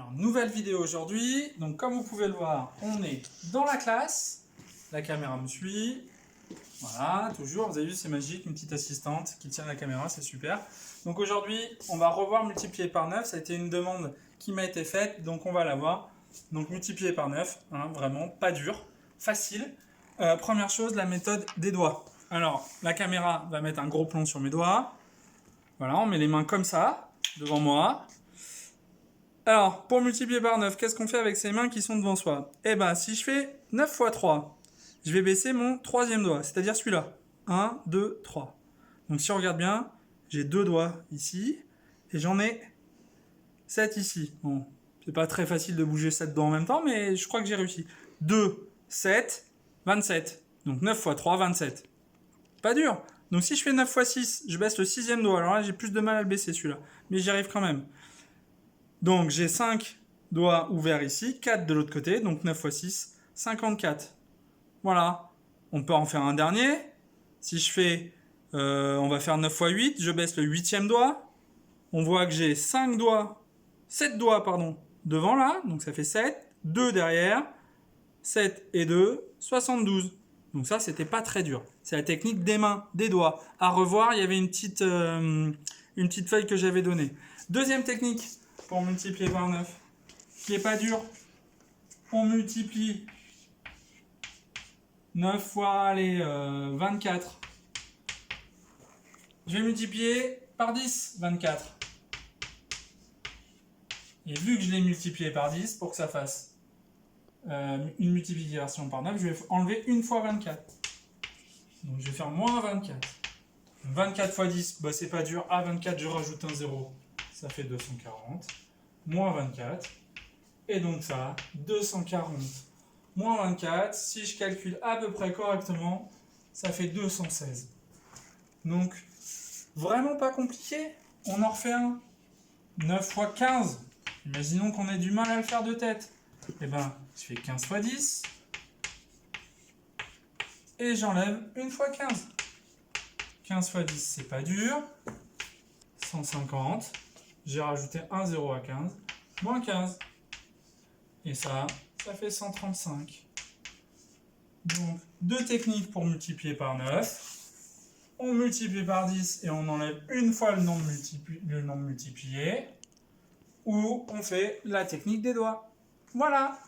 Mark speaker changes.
Speaker 1: Alors, nouvelle vidéo aujourd'hui. Donc, comme vous pouvez le voir, on est dans la classe. La caméra me suit. Voilà, toujours. Vous avez vu, c'est magique. Une petite assistante qui tient la caméra, c'est super. Donc, aujourd'hui, on va revoir multiplier par 9. Ça a été une demande qui m'a été faite, donc on va la voir. Donc, multiplier par 9, hein, vraiment pas dur, facile. Première chose, la méthode des doigts. Alors, la caméra va mettre un gros plan sur mes doigts. Voilà, on met les mains comme ça, devant moi. Alors, pour multiplier par 9, qu'est-ce qu'on fait avec ces mains qui sont devant soi? Eh bien, si je fais 9 fois 3, je vais baisser mon troisième doigt, c'est-à-dire celui-là. 1, 2, 3. Donc si on regarde bien, j'ai 2 doigts ici, et j'en ai 7 ici. Bon, c'est pas très facile de bouger 7 doigts en même temps, mais je crois que j'ai réussi. 2, 7, 27. Donc 9 fois 3, 27. Pas dur. Donc si je fais 9 fois 6, je baisse le sixième doigt. Alors là, j'ai plus de mal à le baisser celui-là, mais j'y arrive quand même. Donc j'ai 5 doigts ouverts ici, 4 de l'autre côté, donc 9 fois 6, 54. Voilà. On peut en faire un dernier. Si je fais, on va faire 9 fois 8, je baisse le huitième doigt. On voit que j'ai 7 doigts, pardon, devant là, donc ça fait 7, 2 derrière, 7 et 2, 72. Donc ça, c'était pas très dur. C'est la technique des mains, des doigts. À revoir, il y avait une petite feuille que j'avais donnée. Deuxième technique pour multiplier par 9, qui n'est pas dur. On multiplie 9 fois 24. Je vais multiplier par 10, 24. Et vu que je l'ai multiplié par 10, pour que ça fasse une multiplication par 9, je vais enlever une fois 24. Donc je vais faire moins 24. 24 fois 10, bah, c'est pas dur. À 24, je rajoute un 0. Ça fait 240. Moins 24. Et donc ça, 240. Moins 24, si je calcule à peu près correctement, ça fait 216. Donc, vraiment pas compliqué. On en refait un. 9 fois 15. Imaginons qu'on ait du mal à le faire de tête. Eh ben, je fais 15 fois 10. Et j'enlève une fois 15. 15 fois 10, c'est pas dur. 150. J'ai rajouté un 0 à 15. Moins 15. Et ça fait 135. Donc, deux techniques pour multiplier par 9. On multiplie par 10 et on enlève une fois le nombre multiplié. Ou on fait la technique des doigts. Voilà.